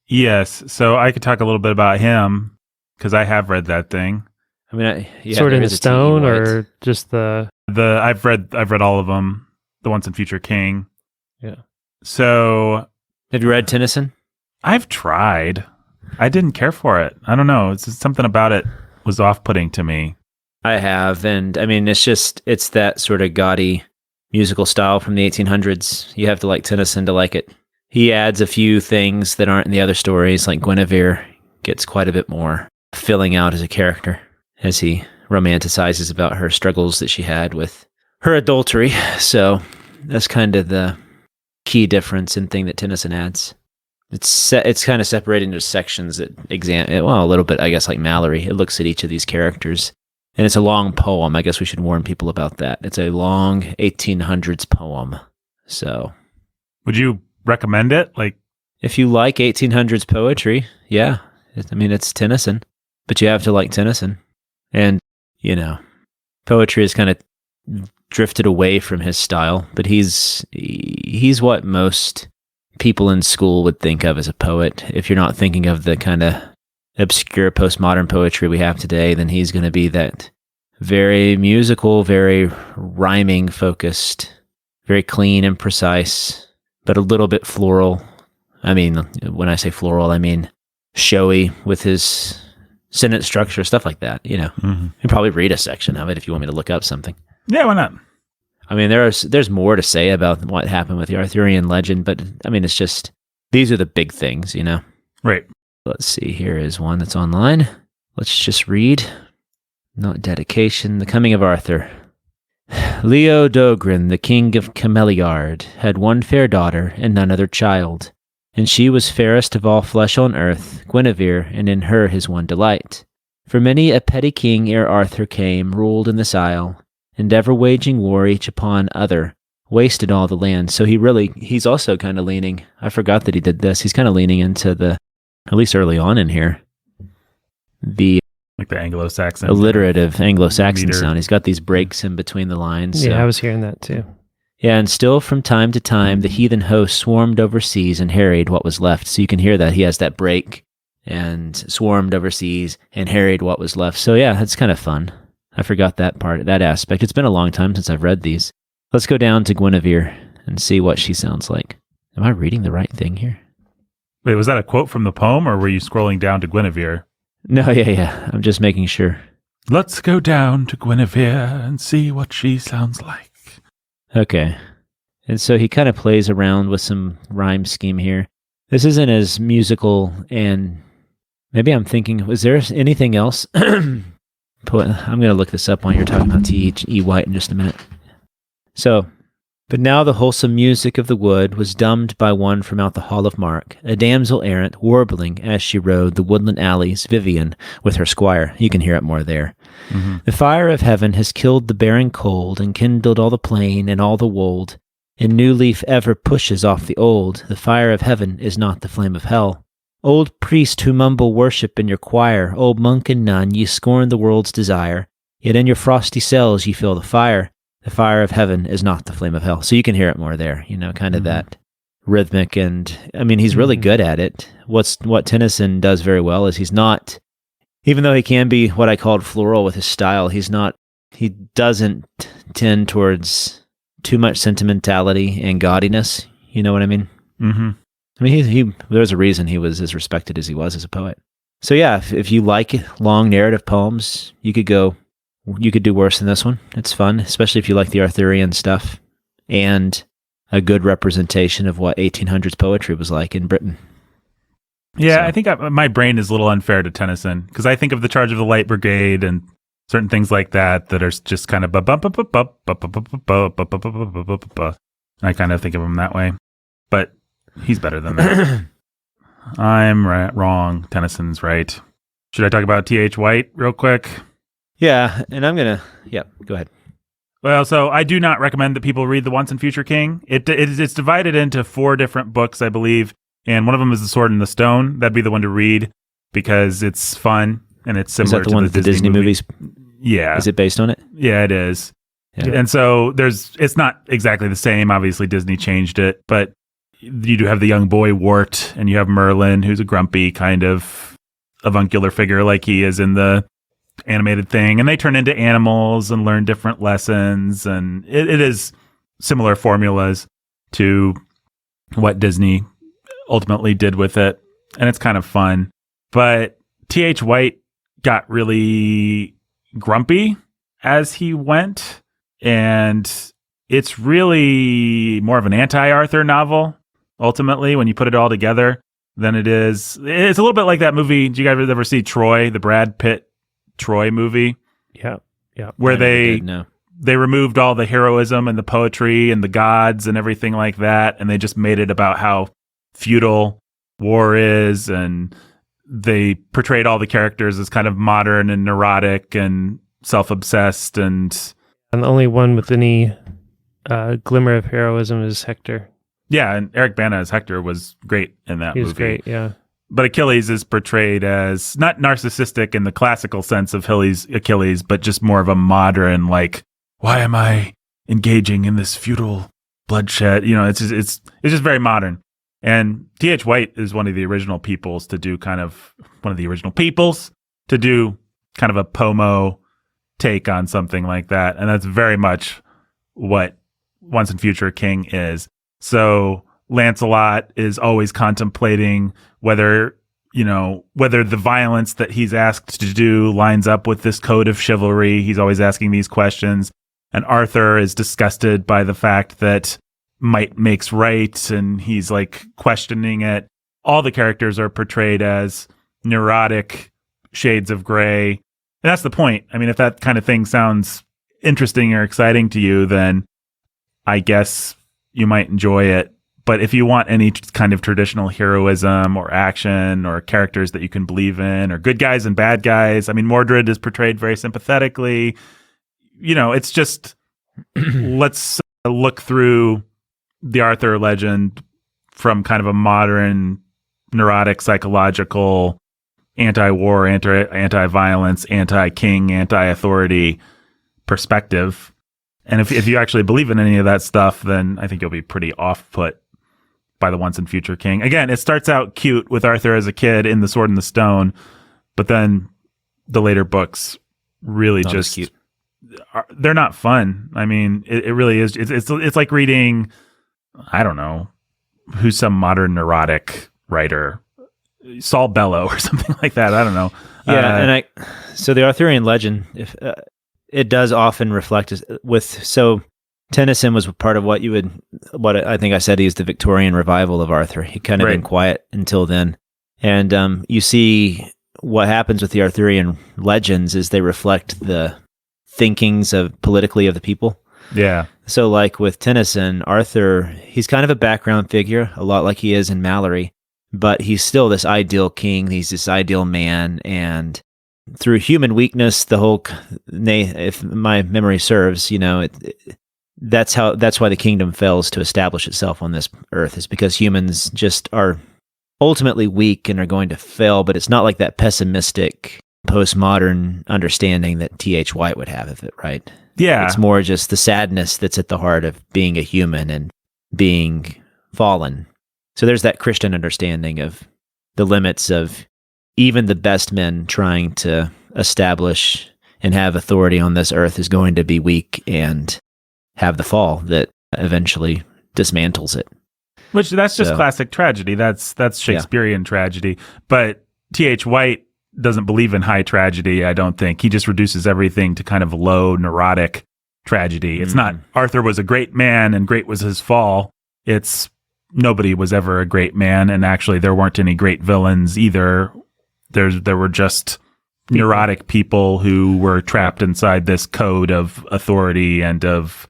Yes. So I could talk a little bit about him because I have read that thing. I mean, yeah, Sword there in the is a T.E. Stone White. or just the... I've read all of them. The Once and Future King. Yeah. So Have you read Tennyson? I've tried. I didn't care for it. I don't know. It's just something about it was off-putting to me. I have, and I mean, it's that sort of gaudy musical style from the 1800s. You have to like Tennyson to like it. He adds a few things that aren't in the other stories, like Guinevere gets quite a bit more filling out as a character as he romanticizes about her struggles that she had with her adultery. So that's kind of the key difference and thing that Tennyson adds. It's kind of separated into sections that a little bit, I guess, like Mallory. It looks at each of these characters. And it's a long poem. I guess we should warn people about that. It's a long 1800s poem. So, would you recommend it? Like, if you like 1800s poetry, yeah. It's Tennyson, but you have to like Tennyson. And, poetry has kind of drifted away from his style, but he's what most people in school would think of as a poet. If you're not thinking of the kind of obscure postmodern poetry we have today, then he's going to be that very musical, very rhyming focused, very clean and precise, but a little bit floral. I mean, when I say floral, I mean showy with his sentence structure, stuff like that. Mm-hmm. You can probably read a section of it if you want me to look up something. Yeah, why not? I mean, there's more to say about what happened with the Arthurian legend, but I mean, it's just, these are the big things, Right. Let's see, here is one that's online. Let's just read. Not dedication. The Coming of Arthur. Leodogran, the king of Cameliard, had one fair daughter and none other child, and she was fairest of all flesh on earth, Guinevere, and in her his one delight. For many a petty king ere Arthur came ruled in this isle, and ever waging war each upon other, wasted all the land. So he's also kind of leaning, I forgot that he did this, he's kind of leaning into the, at least early on in here, the like the Anglo-Saxon alliterative Anglo-Saxon meter. sound. He's got these breaks in between the lines. Yeah, so. I was hearing that too. Yeah, and still from time to time the heathen host swarmed overseas and harried what was left. So you can hear that he has that break and swarmed overseas and harried what was left. So yeah, that's kind of fun. I forgot that part, that aspect. It's been a long time since I've read these. Let's go down to Guinevere and see what she sounds like. Am I reading the right thing here? Wait, was that a quote from the poem, or were you scrolling down to Guinevere? No, yeah. I'm just making sure. Let's go down to Guinevere and see what she sounds like. Okay. And so he kind of plays around with some rhyme scheme here. This isn't as musical, and maybe I'm thinking, was there anything else? I'm going to look this up while you're talking about T.E. White in just a minute. So, but now the wholesome music of the wood was dumbed by one from out the hall of Mark, a damsel errant, warbling as she rode the woodland alleys, Vivian, with her squire. You can hear it more there. Mm-hmm. The fire of heaven has killed the barren cold, and kindled all the plain and all the wold, and new leaf ever pushes off the old. The fire of heaven is not the flame of hell. Old priest who mumble worship in your choir, old monk and nun, ye scorn the world's desire, yet in your frosty cells ye feel the fire. The fire of heaven is not the flame of hell. So you can hear it more there, kind of that rhythmic. And I mean, he's really good at it. What Tennyson does very well is he's not, even though he can be what I called floral with his style, he doesn't tend towards too much sentimentality and gaudiness. You know what I mean? Mm-hmm. I mean, there's a reason he was as respected as he was as a poet. So yeah, if you like long narrative poems, you could do worse than this one. It's fun, especially if you like the Arthurian stuff and a good representation of what 1800s poetry was like in Britain. Yeah, So. I think my brain is a little unfair to Tennyson because I think of the Charge of the Light Brigade and certain things like that are just kind of I kind of think of him that way, but he's better than that. I'm wrong. Tennyson's right. Should I talk about T.H. White real quick? Yeah, and go ahead. Well, so I do not recommend that people read The Once and Future King. It's divided into 4 different books, I believe, and one of them is The Sword and the Stone. That'd be the one to read because it's fun and it's similar Is that the to one the that the Disney movies? Yeah. Is it based on it? Yeah, it is. Yeah. And so it's not exactly the same. Obviously, Disney changed it, but you do have the young boy Wart, and you have Merlin, who's a grumpy kind of avuncular figure like he is in the animated thing, and they turn into animals and learn different lessons, and it is similar formulas to what Disney ultimately did with it, and it's kind of fun. But T.H. White got really grumpy as he went, and it's really more of an anti-Arthur novel, ultimately, when you put it all together, than it is. It's a little bit like that movie. Do you guys ever see Troy, the Brad Pitt Troy movie? Yeah. Yeah. Where they no. they removed all the heroism and the poetry and the gods and everything like that, and they just made it about how futile war is, and they portrayed all the characters as kind of modern and neurotic and self-obsessed, and the only one with any glimmer of heroism is Hector. yeah, and Eric Bana as Hector was great in that He was movie. great, yeah. But Achilles is portrayed as not narcissistic in the classical sense of Achilles, but just more of a modern, like, why am I engaging in this futile bloodshed? You know, it's just very modern. And T.H. White is one of the original peoples to do kind of a Pomo take on something like that. And that's very much what Once and Future King is. So Lancelot is always contemplating whether the violence that he's asked to do lines up with this code of chivalry. He's always asking these questions. And Arthur is disgusted by the fact that might makes right, and he's like questioning it. All the characters are portrayed as neurotic shades of gray. And that's the point. I mean, if that kind of thing sounds interesting or exciting to you, then I guess you might enjoy it. But if you want any kind of traditional heroism or action or characters that you can believe in, or good guys and bad guys, I mean, Mordred is portrayed very sympathetically. You know, it's just, let's look through the Arthur legend from kind of a modern, neurotic, psychological, anti-war, anti-violence, anti-king, anti-authority perspective. And if you actually believe in any of that stuff, then I think you'll be pretty off-put by the Once and Future King. Again, it starts out cute with Arthur as a kid in The Sword and the Stone, but then the later books really Not as just cute. they're not fun. I mean, it really is. It's like reading, I don't know, who's some modern neurotic writer, Saul Bellow or something like that. I don't know. Yeah, so the Arthurian legend, if it does often reflect so Tennyson was part of what I think I said he's the Victorian revival of Arthur. He kind of been quiet until then. And you see what happens with the Arthurian legends is they reflect the thinkings politically of the people. Yeah. So like with Tennyson, Arthur, he's kind of a background figure, a lot like he is in Mallory, but he's still this ideal king. He's this ideal man. And through human weakness, if my memory serves, that's why the kingdom fails to establish itself on this earth, is because humans just are ultimately weak and are going to fail. But it's not like that pessimistic postmodern understanding that T.H. White would have of it, right? Yeah. It's more just the sadness that's at the heart of being a human and being fallen. So there's that Christian understanding of the limits of even the best men trying to establish and have authority on this earth is going to be weak and have the fall that eventually dismantles it. Which that's just classic tragedy. That's Shakespearean tragedy. But T.H. White doesn't believe in high tragedy, I don't think. He just reduces everything to kind of low, neurotic tragedy. It's not Arthur was a great man and great was his fall. It's nobody was ever a great man, and actually there weren't any great villains either. There were just neurotic people who were trapped inside this code of authority and of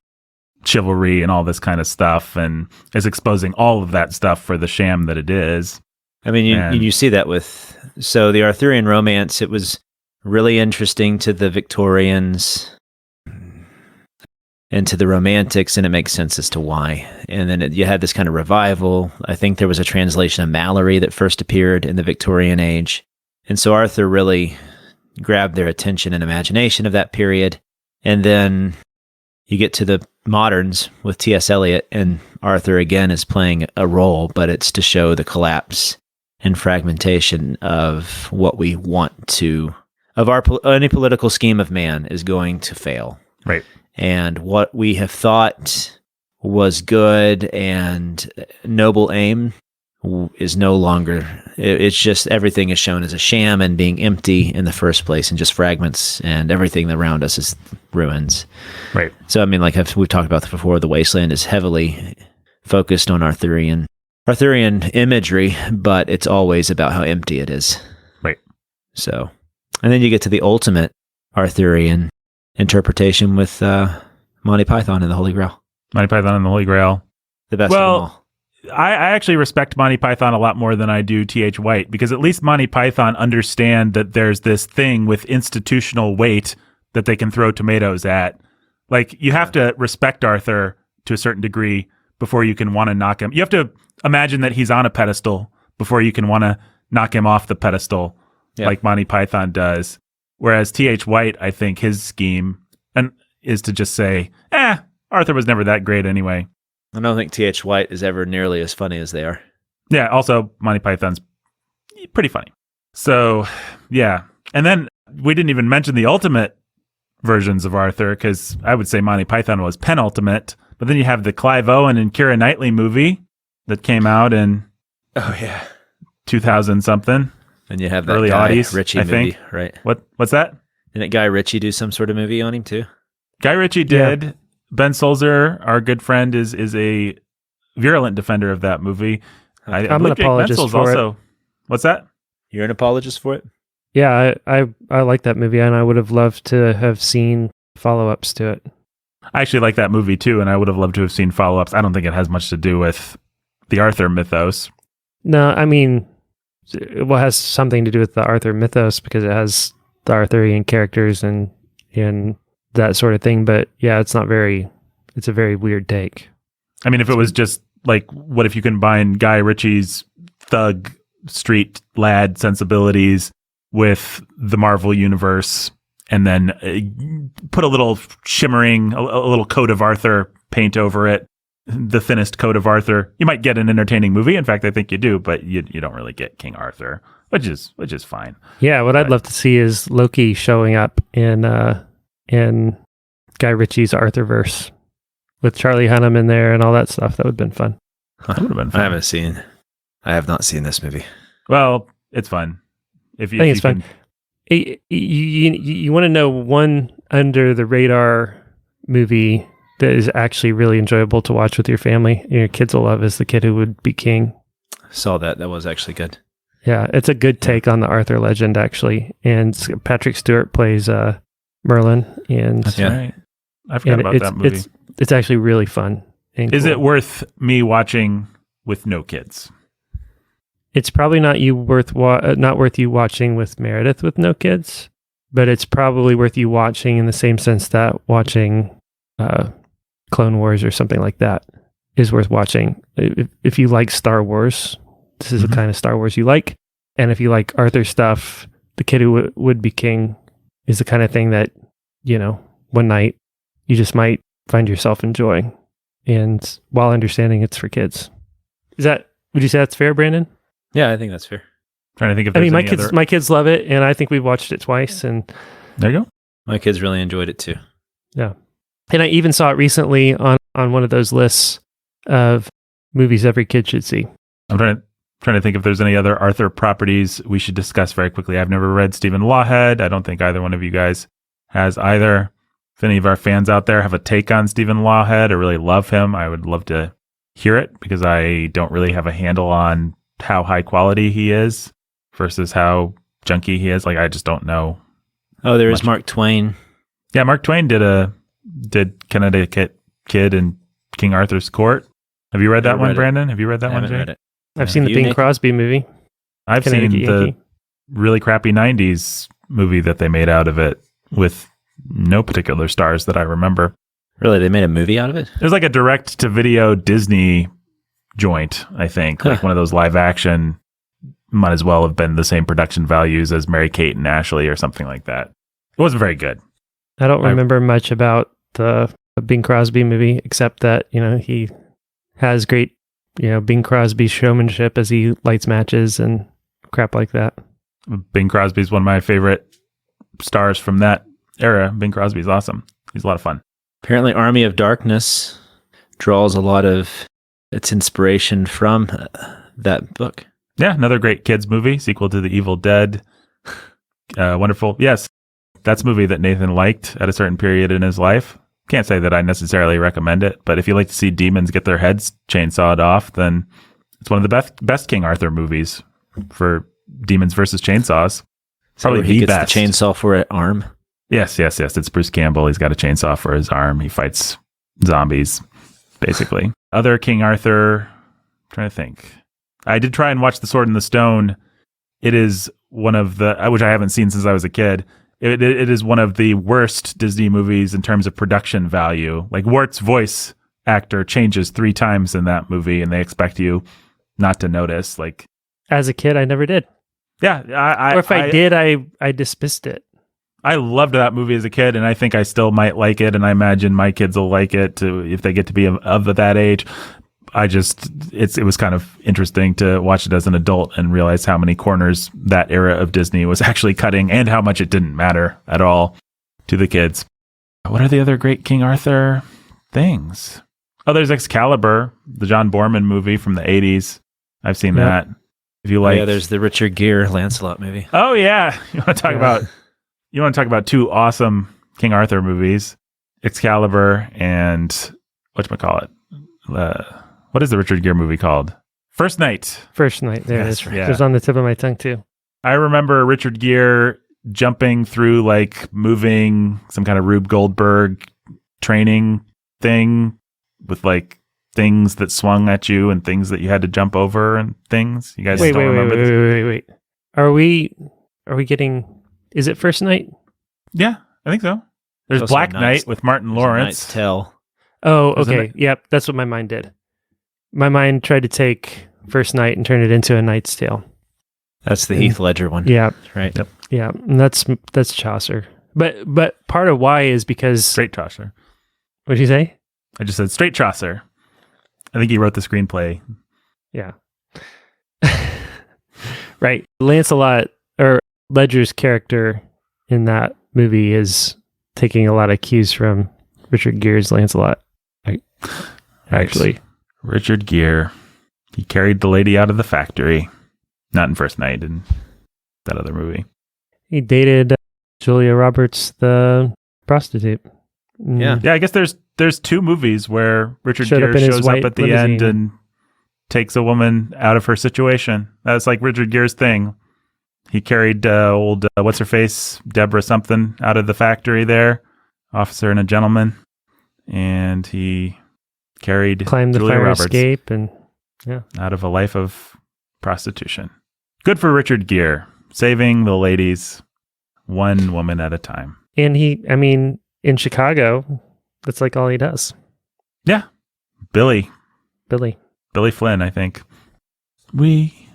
chivalry and all this kind of stuff, and is exposing all of that stuff for the sham that it is. I mean, you see that so the Arthurian romance, it was really interesting to the Victorians and to the Romantics, and it makes sense as to why. And then you had this kind of revival. I think there was a translation of Mallory that first appeared in the Victorian age. And so Arthur really grabbed their attention and imagination of that period. And then you get to the moderns with T.S. Eliot, and Arthur again is playing a role, but it's to show the collapse and fragmentation of what we want to, of any political scheme of man is going to fail. Right. And what we have thought was good and noble aim is no longer. It's just everything is shown as a sham and being empty in the first place, and just fragments, and everything around us is ruins. Right. So, I mean, like we've talked about before, the Wasteland is heavily focused on Arthurian imagery, but it's always about how empty it is. Right. So, and then you get to the ultimate Arthurian interpretation with Monty Python and the Holy Grail. Monty Python and the Holy Grail. The best of them all. I actually respect Monty Python a lot more than I do T.H. White, because at least Monty Python understand that there's this thing with institutional weight that they can throw tomatoes at. Like, you have to respect Arthur to a certain degree before you can want to knock him. You have to imagine that he's on a pedestal before you can want to knock him off the pedestal, like Monty Python does. Whereas T.H. White, I think his scheme is to just say, Arthur was never that great anyway. I don't think T.H. White is ever nearly as funny as they are. Yeah, also, Monty Python's pretty funny. So, yeah. And then we didn't even mention the ultimate versions of Arthur, because I would say Monty Python was penultimate. But then you have the Clive Owen and Keira Knightley movie that came out in 2000-something. And you have that early Guy 80s, Ritchie I movie, think. right? What's that? Didn't Guy Ritchie do some sort of movie on him too? Guy Ritchie did. Yeah. Ben Sulzer, our good friend, is a virulent defender of that movie. I'm an apologist for it. What's that? You're an apologist for it? Yeah, I like that movie, and I would have loved to have seen follow-ups to it. I actually like that movie too, and I would have loved to have seen follow-ups. I don't think it has much to do with the Arthur mythos. No, I mean, it has something to do with the Arthur mythos because it has the Arthurian characters and that sort of thing. But yeah, it's a very weird take. I mean, if it was just like, what if you combine Guy Ritchie's thug street lad sensibilities with the Marvel universe, and then put a little shimmering, a little coat of Arthur paint over it, the thinnest coat of Arthur, you might get an entertaining movie. In fact, I think you do, but you don't really get King Arthur, which is fine. Yeah, what I'd love to see is Loki showing up in Guy Ritchie's Arthurverse with Charlie Hunnam in there and all that stuff. That would have been fun. That would have been fun. I have not seen this movie. Well, it's fun. I think it's fun. You want to know one under the radar movie that is actually really enjoyable to watch with your family, and your kids will love, is The Kid Who Would Be King. Saw that. That was actually good. Yeah, it's a good take on the Arthur legend, actually. And Patrick Stewart plays Merlin. And that's right. I forgot about that movie. It's actually really fun. Is it worth me watching with no kids? It's probably not worth you watching with Meredith with no kids, but it's probably worth you watching in the same sense that watching Clone Wars or something like that is worth watching. If you like Star Wars, this is the kind of Star Wars you like. And if you like Arthur stuff, The Kid Who Would Be King is the kind of thing that, one night you just might find yourself enjoying, and while understanding it's for kids. Would you say that's fair, Brandon? Yeah, I think that's fair. Trying to think if my kids love it, and I think we've watched it twice. And there you go. My kids really enjoyed it too. Yeah, and I even saw it recently on one of those lists of movies every kid should see. I'm trying to think if there's any other Arthur properties we should discuss very quickly. I've never read Stephen Lawhead. I don't think either one of you guys has either. If any of our fans out there have a take on Stephen Lawhead or really love him, I would love to hear it, because I don't really have a handle on how high quality he is versus how junky he is. Like, I just don't know. Oh, there is Mark Twain. Yeah, Mark Twain did Connecticut Kid and King Arthur's Court. Have you read that one, Brandon? Have you read that one, Jay? Read it. I've seen the Bing Crosby movie. I've seen the really crappy 90s movie that they made out of it with no particular stars that I remember. Really? They made a movie out of it? It was like a direct-to-video Disney joint, I think. Like one of those live-action, might as well have been the same production values as Mary-Kate and Ashley or something like that. It wasn't very good. I don't remember much about the Bing Crosby movie, except that, he has great, Bing Crosby showmanship as he lights matches and crap like that. Bing Crosby's one of my favorite stars from that era. Bing Crosby's awesome. He's a lot of fun. Apparently Army of Darkness draws a lot of its inspiration from that book. Yeah, another great kids movie, sequel to The Evil Dead. Wonderful. Yes, that's a movie that Nathan liked at a certain period in his life. Can't say that I necessarily recommend it, but if you like to see demons get their heads chainsawed off, then it's one of the best King Arthur movies for demons versus chainsaws. Probably he the gets best. the chainsaw for an arm. Yes. It's Bruce Campbell. He's got a chainsaw for his arm. He fights zombies, basically. Other King Arthur, I'm trying to think. I did try and watch The Sword in the Stone. It is one of the, which I haven't seen since I was a kid. It is one of the worst Disney movies in terms of production value. Like Wart's voice actor changes 3 times in that movie, and they expect you not to notice. Like, As a kid, I never did. Yeah, Or if I did, I dismissed it. I loved that movie as a kid, and I think I still might like it, and I imagine my kids will like it too, if they get to be of that age. It was kind of interesting to watch it as an adult and realize how many corners that era of Disney was actually cutting and how much it didn't matter at all to the kids. What are the other great King Arthur things? Oh, there's Excalibur, the John Borman movie from the 80s. I've seen that. If you like, there's the Richard Gere Lancelot movie. Oh yeah, you want to talk about 2 awesome King Arthur movies, Excalibur and whatchamacallit? What is the Richard Gere movie called? First Night. First Night. There it is. Yeah. It was on the tip of my tongue too. I remember Richard Gere jumping through, like, moving some kind of Rube Goldberg training thing with, like, things that swung at you and things that you had to jump over and things. You guys still remember this? Wait. Are we getting... Is it First Night? Yeah, I think so. There's Black Knight with Martin Lawrence. Knight's Tale. Oh, okay. Yep, that's what my mind did. My mind tried to take First Night and turn it into A Knight's Tale. That's the Heath Ledger one. Yeah. Right. Yep. Yeah, and that's Chaucer. But part of why is because... Straight Chaucer. What'd you say? I just said straight Chaucer. I think he wrote the screenplay. Yeah. Right. Lancelot, or Ledger's character in that movie, is taking a lot of cues from Richard Gere's Lancelot. Actually. Richard Gere. He carried the lady out of the factory. Not in First Night, in that other movie. He dated Julia Roberts, the prostitute. Yeah. Yeah, I guess there's 2 movies where Richard Showed up Gere in his shows up white at the limousine. end and takes a woman out of her situation. That's like Richard Gere's thing. He carried old, what's-her-face, Deborah something, out of the factory there, Officer and a Gentleman. And he climbed the Julia fire Roberts escape and out of a life of prostitution. Good for Richard Gere, saving the ladies one woman at a time. And in Chicago, that's like all he does. Yeah. Billy Flynn, I think. We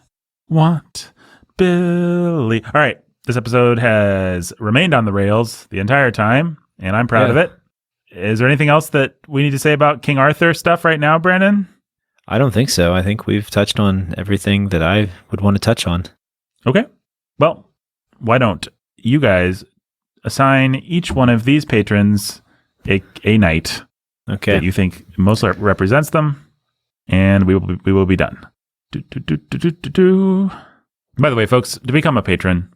want Billy. All right. This episode has remained on the rails the entire time, and I'm proud of it. Is there anything else that we need to say about King Arthur stuff right now, Brandon? I don't think so. I think we've touched on everything that I would want to touch on. Okay. Well, why don't you guys assign each one of these patrons a night that you think most represents them, and we will be done. By the way, folks, to become a patron,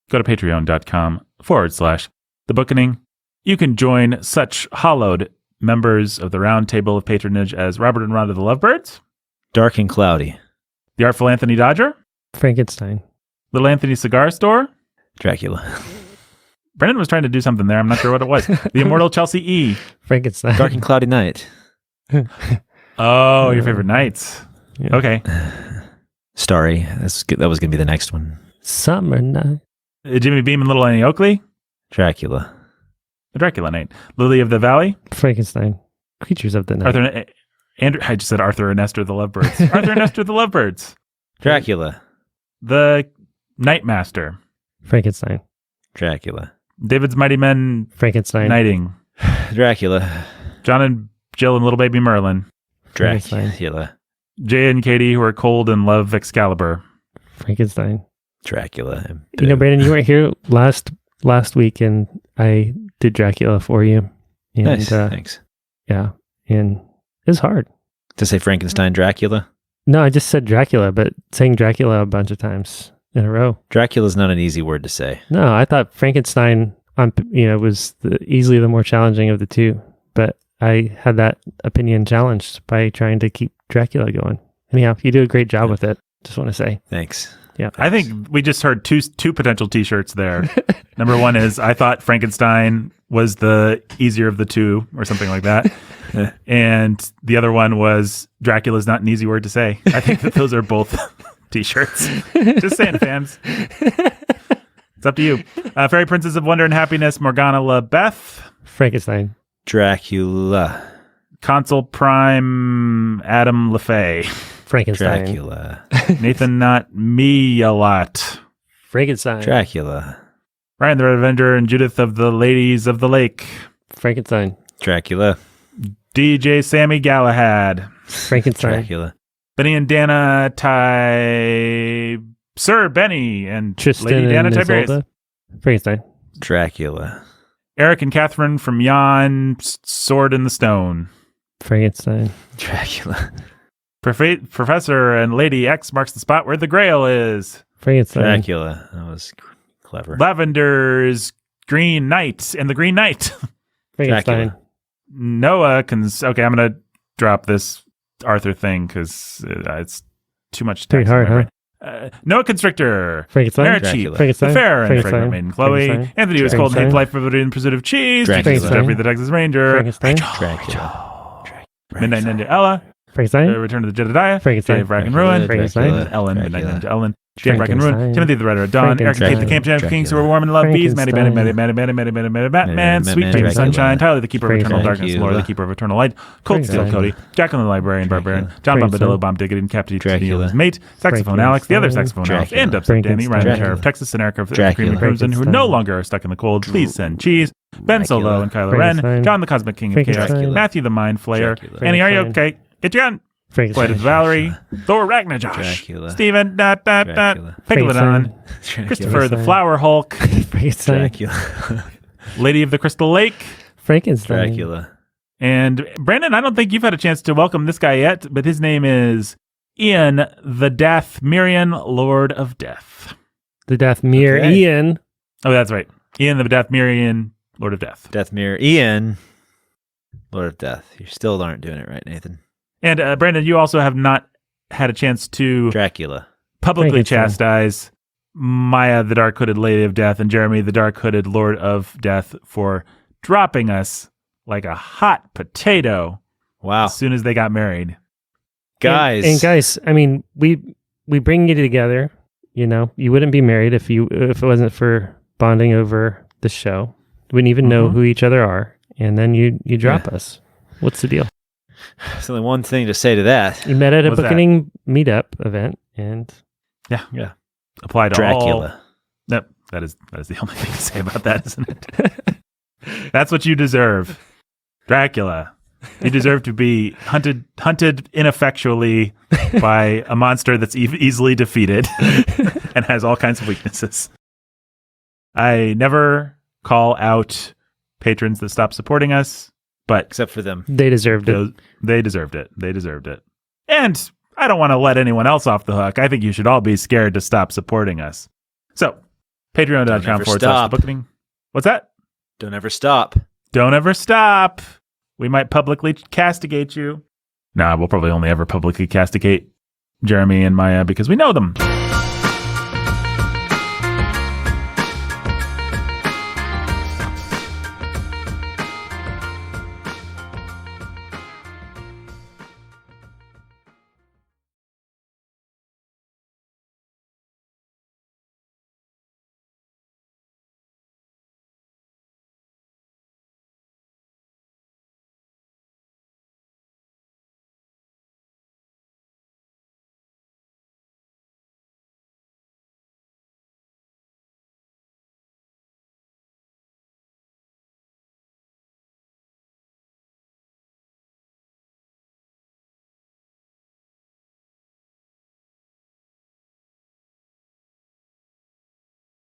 go to patreon.com/The Bookening. You can join such hallowed members of the round table of patronage as Robert and Rhonda the Lovebirds, Dark and Cloudy, the Artful Anthony Dodger, Frankenstein, Little Anthony Cigar Store, Dracula, Brendan was trying to do something there. I'm not sure what it was. The Immortal Chelsea E. Frankenstein, Dark and Cloudy Night. Oh, your favorite nights. Yeah. Okay. Starry. That was going to be the next one. Summer Night, Jimmy Beam and Little Annie Oakley, Dracula. the Dracula Night, Lily of the Valley, Frankenstein, Creatures of the Night, I just said Arthur and Esther the Lovebirds. Arthur and Esther the Lovebirds, Dracula. the Night Master, Frankenstein, Dracula. David's Mighty Men, Frankenstein, Knighting, Dracula. John and Jill and Little Baby Merlin, Dracula. Jay and Katie who are cold and love Excalibur, Frankenstein. Dracula. You know, Brandon, you weren't here last week, and I did Dracula for you. And, Nice. Thanks. Yeah, and it's hard. To say Frankenstein, Dracula. No, I just said Dracula, but saying Dracula a bunch of times in a row. Dracula's not an easy word to say. No, I thought Frankenstein, was easily the more challenging of the two, but I had that opinion challenged by trying to keep Dracula going. Anyhow, you do a great job with it. Just want to say. Thanks. Yeah. I think we just heard two potential T-shirts there. Number one is I thought Frankenstein was the easier of the two, or something like that. And the other one was Dracula's not an easy word to say. I think that those are both T-shirts. Just saying, fans. It's up to you. Fairy Princess of Wonder and Happiness, Morgana Le Beth. Frankenstein. Dracula. Consul Prime, Adam LaFay. Frankenstein. Dracula. Nathan Not Me a lot. Frankenstein. Dracula. Ryan the Red Avenger and Judith of the Ladies of the Lake. Frankenstein. Dracula. DJ Sammy Galahad. Frankenstein. Dracula. Benny and Dana Sir Benny and Tristan Lady Dana and Tiberius. Isolde. Frankenstein. Dracula. Eric and Catherine from Yon Sword in the Stone. Frankenstein. Dracula. Professor and Lady X marks the spot where the Grail is. Frankenstein. Dracula. That was clever. Lavender's Green Knight and the Green Knight. Frankenstein. Dracula. Noah okay, I'm going to drop this Arthur thing because it's too much Pretty text in hard, my huh? brain. Noah Constrictor. Frankenstein. Merit Dracula. Chief. The Frankenstein. Fair and Frankenstein. Fragrant Maiden Chloe. Frankenstein. Anthony was cold and hated life in pursuit of cheese. Dracula. Jeffrey the Texas Ranger. Frankenstein. Dracula. Midnight Ninja Ella. Frankenstein. Return of the Jedediah. Frankenstein. Dave Rack and Ruin. Frankenstein. Ellen. Dracula. Midnight Ninja Ellen. Dave Rack and Ruin. Frankenstein. Timothy the Rider of Dawn. Eric and Kate the Camp Champ Kings who were warm and love bees. Maddie Batman. Sweet Dream Sunshine. Tyler the Keeper of Eternal Darkness. Laura the Keeper of Eternal Light. Cold Steel Cody. Jacqueline the Librarian Barbarian. John Bombadillo Bomb Diggity and Captain Neil's mate. Saxophone Alex. The other saxophone Alex. And Dubstep Danny. Ryan the Terror of Texas and Erica of the Cream and Crimson who no longer are stuck in the cold. Please send cheese. Ben Solo and Kylo Ren. John the Cosmic King of Chaos. Matthew the Mind Flayer. Annie, are you okay? Get your gun. Flight of Valerie, Thor Ragnarjosh, Dracula. Stephen, Dracula. Megalodon, Christopher the Flower Hulk, Frankenstein. Dracula. Lady of the Crystal Lake, Frankenstein. Dracula. and Brandon, I don't think you've had a chance to welcome this guy yet, but his name is Ian the Dathmirian, Lord of Death. The Dathmir. Okay. Ian. Oh, that's right. Ian the Dathmirian, Lord of Death. Deathmere. Ian. Lord of Death. You still aren't doing it right, Nathan. And Brandon, you also have not had a chance to Dracula. publicly Frankenstein. chastise Maya, the Dark-Hooded Lady of Death, and Jeremy, the Dark-Hooded Lord of Death, for dropping us like a hot potato Wow. as soon as they got married. Guys. And guys, I mean, we bring you together. You know, you wouldn't be married if it wasn't for bonding over the show. We wouldn't even know who each other are, and then you drop us. What's the deal? There's only one thing to say to that. You met at a What's that? Bookening meetup event, and Yeah. Apply to Dracula. all. Yep. That is the only thing to say about that, isn't it? That's what you deserve. Dracula. You deserve to be hunted ineffectually by a monster that's easily defeated and has all kinds of weaknesses. I never call out patrons that stop supporting us, but Except for them. they deserved it. they deserved it. They deserved it. And I don't want to let anyone else off the hook. I think you should all be scared to stop supporting us. So, Don't ever patreon.com/thebookening. What's that? Don't ever stop. Don't ever stop. We might publicly castigate you. Nah, we'll probably only ever publicly castigate Jeremy and Maya because we know them.